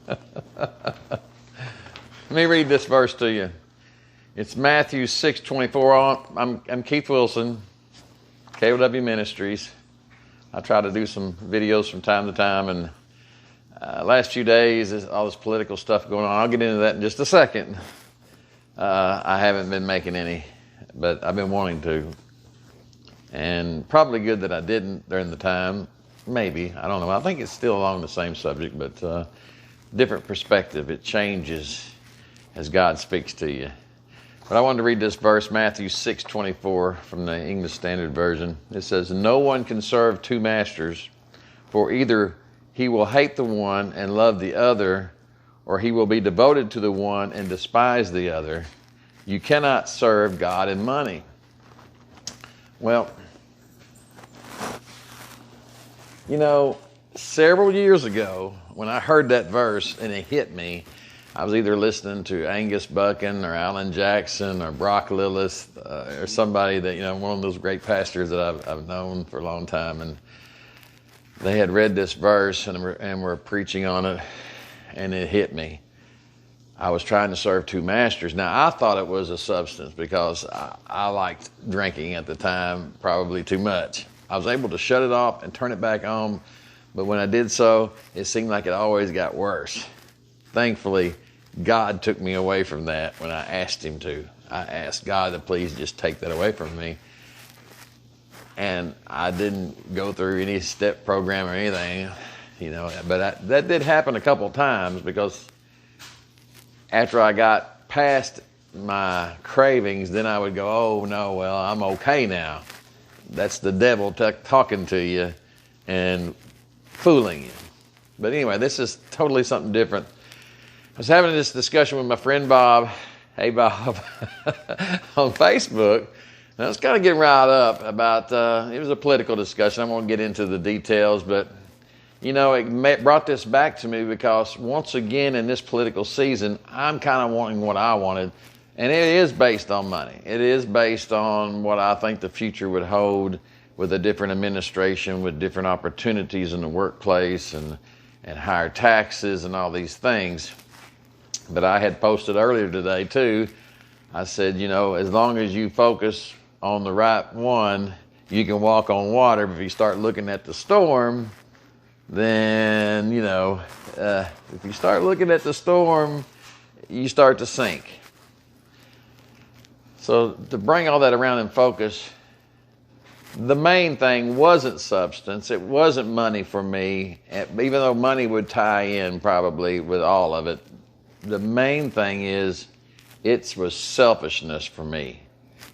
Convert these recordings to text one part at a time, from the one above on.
Let me read this verse to you. It's Matthew 6:24. I'm Keith Wilson, KOW Ministries. I try to do some videos from time to time, and last few days, all this political stuff going on. I'll get into that in just a second. I haven't been making any, but I've been wanting to. And probably good that I didn't during the time. Maybe. I don't know. I think it's still along the same subject, but different perspective. It changes as God speaks to you. But I wanted to read this verse, Matthew 6:24 from the English Standard Version. It says, "No one can serve two masters, for either he will hate the one and love the other, or he will be devoted to the one and despise the other. You cannot serve God and money." Well, you know, several years ago, when I heard that verse and it hit me, I was either listening to Angus Buchan or Alan Jackson or Brock Lillis or somebody that, one of those great pastors that I've known for a long time. And they had read this verse and were preaching on it, and it hit me. I was trying to serve two masters. Now, I thought it was a substance because I liked drinking at the time, probably too much. I was able to shut it off and turn it back on, but when I did so, it seemed like it always got worse. Thankfully, God took me away from that when I asked Him to. I asked God to please just take that away from me. And I didn't go through any step program or anything, but that did happen a couple of times, because after I got past my cravings, then I would go, oh no, well, I'm okay now. That's the devil talking to you and fooling you. But anyway, this is totally something different. I was having this discussion with my friend Bob, hey Bob, on Facebook. And I was kind of getting riled up about, it was a political discussion. I won't get into the details, but it brought this back to me because once again in this political season, I'm kind of wanting what I wanted. And it is based on money. It is based on what I think the future would hold with a different administration, with different opportunities in the workplace and higher taxes and all these things. But I had posted earlier today too, I said, as long as you focus on the right one, you can walk on water. But if you start looking at the storm, then, if you start looking at the storm, you start to sink. So to bring all that around in focus, the main thing wasn't substance. It wasn't money for me, even though money would tie in probably with all of it. The main thing is it was selfishness for me.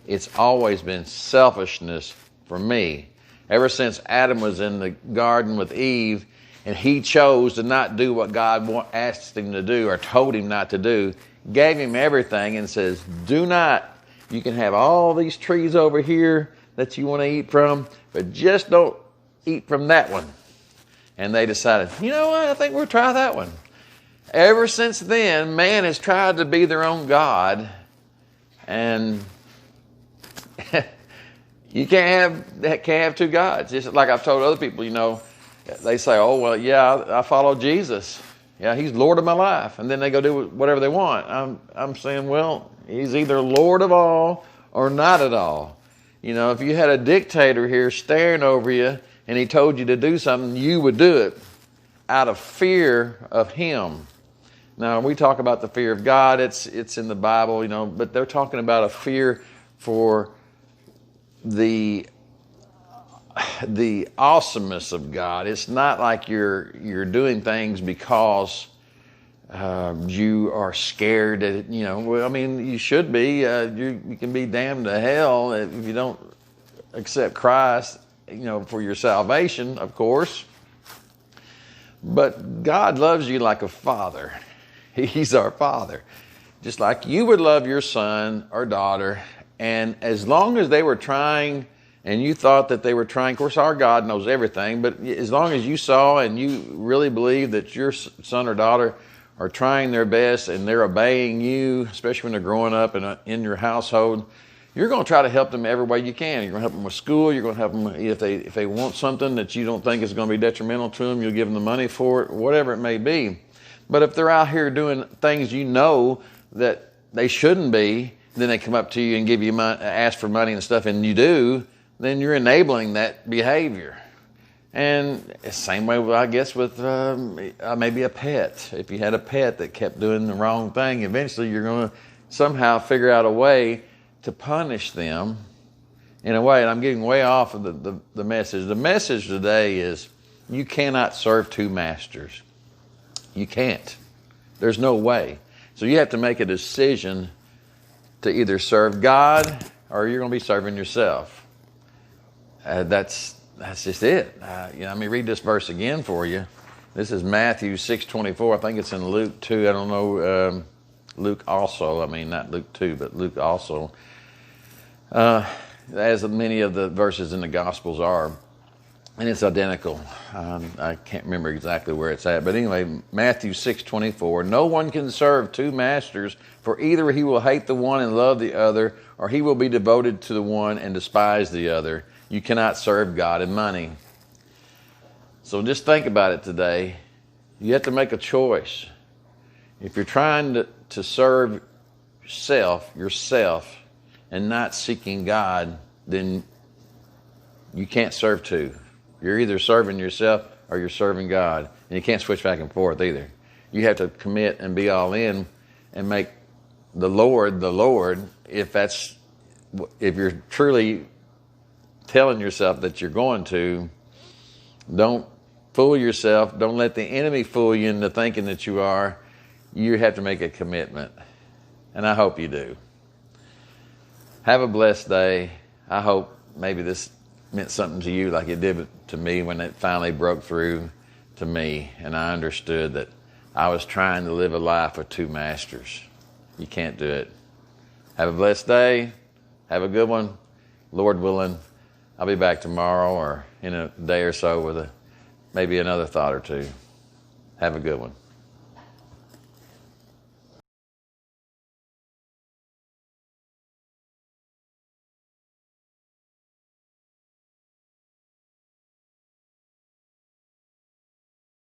It's always been selfishness for me. Ever since Adam was in the garden with Eve and he chose to not do what God asked him to do or told him not to do, gave him everything and says, do not. You can have all these trees over here that you want to eat from, but just don't eat from that one. And they decided, you know what, I think we'll try that one. Ever since then, man has tried to be their own God, and you can't have two gods. Just like I've told other people, they say, oh, well, yeah, I follow Jesus. Yeah, He's Lord of my life. And then they go do whatever they want. I'm saying, well, He's either Lord of all or not at all. If you had a dictator here staring over you and he told you to do something, you would do it out of fear of him. Now, we talk about the fear of God. It's in the Bible, but they're talking about a fear for the awesomeness of God. It's not like you're doing things because you are scared that, you should be. You can be damned to hell if you don't accept Christ, for your salvation, of course. But God loves you like a father. He's our Father. Just like you would love your son or daughter. And as long as they were trying and you thought that they were trying, of course our God knows everything, but as long as you saw and you really believe that your son or daughter are trying their best and they're obeying you, especially when they're growing up in your household, you're going to try to help them every way you can. You're going to help them with school. You're going to help them if they want something that you don't think is going to be detrimental to them. You'll give them the money for it, whatever it may be. But if they're out here doing things you know that they shouldn't be, then they come up to you and give you money, ask for money and stuff, and you do, then you're enabling that behavior. And the same way, I guess, with maybe a pet. If you had a pet that kept doing the wrong thing, eventually you're going to somehow figure out a way to punish them in a way. And I'm getting way off of the message. The message today is you cannot serve two masters. You can't. There's no way. So you have to make a decision to either serve God or you're going to be serving yourself. That's just it. Let me read this verse again for you. This is Matthew 6:24. I think it's in Luke 2. I don't know. Luke also. I mean, not Luke 2, but Luke also. As many of the verses in the Gospels are. And it's identical. I can't remember exactly where it's at. But anyway, Matthew 6:24. No one can serve two masters, for either he will hate the one and love the other, or he will be devoted to the one and despise the other. You cannot serve God and money. So just think about it today. You have to make a choice. If you're trying to serve yourself, and not seeking God, then you can't serve two. You're either serving yourself or you're serving God. And you can't switch back and forth either. You have to commit and be all in and make the Lord, if you're truly telling yourself that you're going to. Don't fool yourself. Don't let the enemy fool you into thinking that you are. You have to make a commitment. And I hope you do. Have a blessed day. I hope maybe this meant something to you like it did to me when it finally broke through to me. And I understood that I was trying to live a life with two masters. You can't do it. Have a blessed day. Have a good one. Lord willing, I'll be back tomorrow or in a day or so with maybe another thought or two. Have a good one.